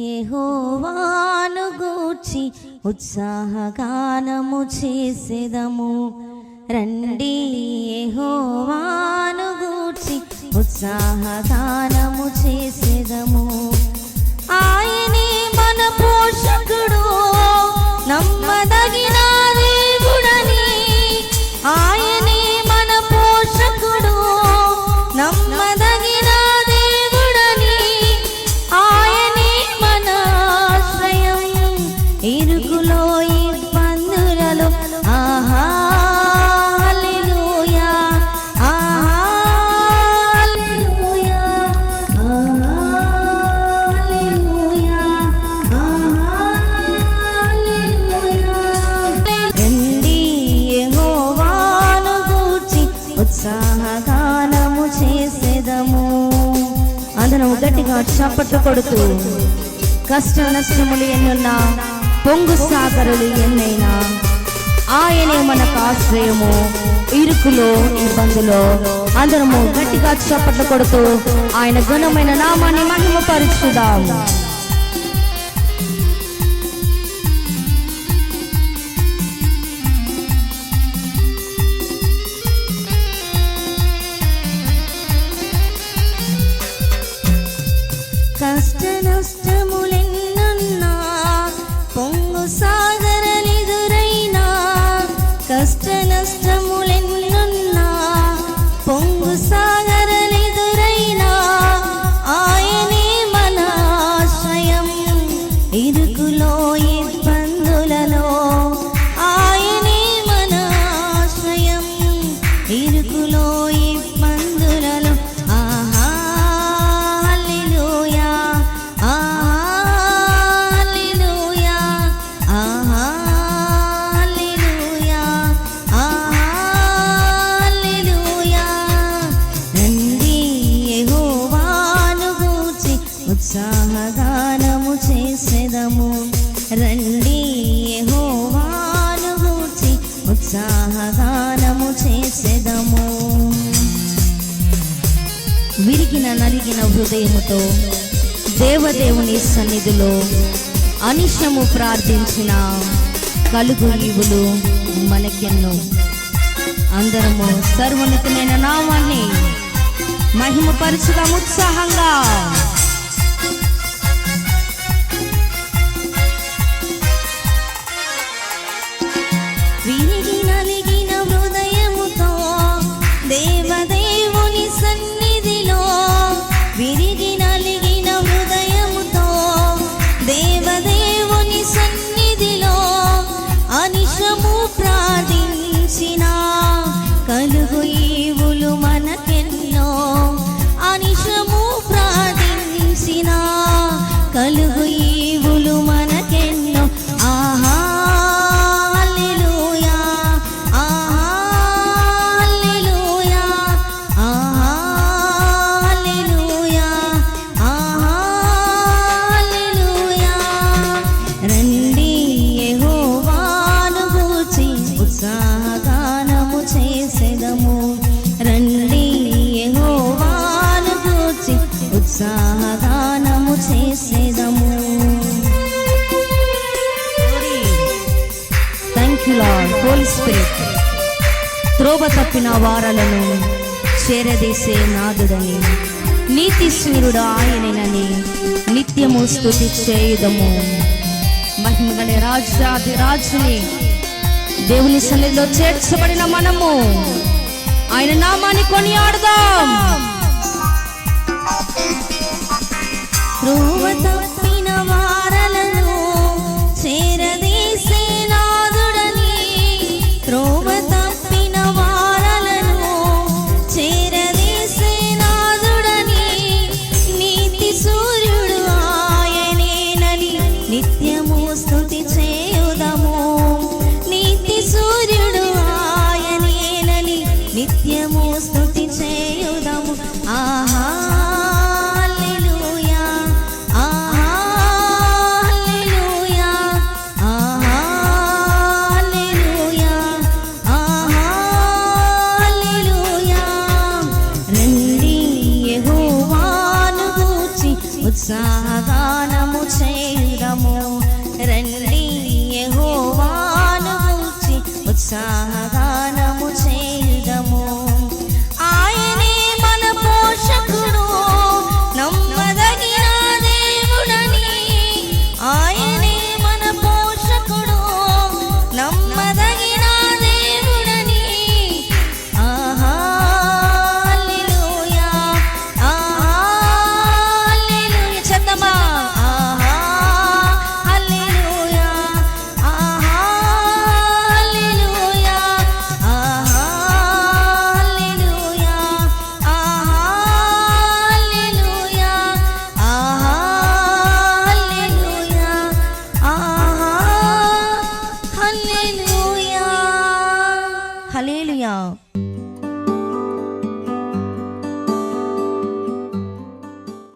యెహోవాను గూర్చి ఉత్సాహగానము చేసెదము. రండి యెహోవాను గూర్చి ఉత్సాహగానము చేసెదము. ఆయనే మన పోషకుడు, నమ్మదగిన దేవుడని. ఆయనే మన పోషకుడు, నమ్మదగిన దేవుడని. ఆయనే మన ఆశ్రయం ఇరుకులో ఇబ్బందులలో. ఆహా హల్లెలూయా, ఆహా హల్లెలూయా, ఆహా హల్లెలూయా, ఆహా హల్లెలూయా. రండి యెహోవాను గూర్చి ఉత్సాహగానము చేసెదము. అందరం గట్టిగా చప్పట్లు కొడుతూ, కష్ట నష్టములు ఎన్నున్నా, పొంగు సాగరులు ఎన్నైనా, ఆయనే మనకు ఆశ్రయము ఇరుకులో ఇబ్బందులో. అందరము గట్టిగా చప్పట్లు కొడుతూ ఆయన ఘనమైన నామాన్ని మహిమపరుచుదాం. కష్ట నష్టములెన్నున్నా, పొంగు సాగరలెదురైనా, కష్ట నష్టములెన్నున్నా, పొంగు సాగరలెదురైనా, ఆయనే మన ఆశ్రయం ఇరుకులో ఇబ్బందులలో. ఆయనే మన ఆశ్రయం ఇరుకులో ఇబ్బందులలో. ఆహా హల్లెలూయా, ఆహా హల్లెలూయా, ఆహా హల్లెలూయా, ఆహా హల్లెలూయా. రండి యెహోవాను గూర్చి ఉత్సాహగానము చేసెదము. రండి యెహోవాను గూర్చి ఉత్సాహగానము చేసెదము. విరిగిన నలిగిన హృదయముతో దేవదేవుని సన్నిధిలో అనిశము ప్రార్థించిన కలుగు ఈవులు మనకెన్నో. అందరము సర్వోన్నతమైన నామాన్ని మహిమపరచుదాం ఉత్సాహంగా. విరిగి నలిగిన హృదయముతో దేవదేవుని సన్నిధిలో, విరిగి నలిగిన హృదయముతో దేవదేవుని సన్నిధిలో అనిశము ప్రార్థించిన కలుగు ఈవులు మనకెన్నో. అనిశము ప్రార్థించిన కలుగు ఈవులు మనకెన్నో. ఆహా హల్లెలూయా, ఆహా హల్లెలూయా, ఆహా హల్లెలూయా, ఆహా హల్లెలూయా. రండి యెహోవాను గూర్చి ఉత్సాహగానము చేసెదము. రండి యెహోవాను గూర్చి ఉత్సాహగానము చేసెదము. Thank you Lord, Holy Spirit. త్రోవ తప్పిన వారలను చేరదీసే నాదుడని, నీతి సూర్యుడు ఆయనని నిత్యము స్తుతి చేయుదము. మహిమగల రాజాది రాజుని దేవుని సన్నిధిలో చేర్చబడిన మనము ఆయన నామాన్ని కొనియాడదాం. త్రోవ తప్పిన వారలను చేరదీసే నాదుడని, త్రోవ తప్పిన వారలను చేరదీసే నాదుడని, నీతి సూర్యుడు ఆయనేనని నిత్యము స్తుతి చేయుదము. నీతి సూర్యుడు ఆయనేనని నిత్యము స్తుతి చేయుదము. ఆహా హల్లెలూయా, ఆహా గానము చేయుదము రండి యెహోవాను గూర్చి ఉత్సాహ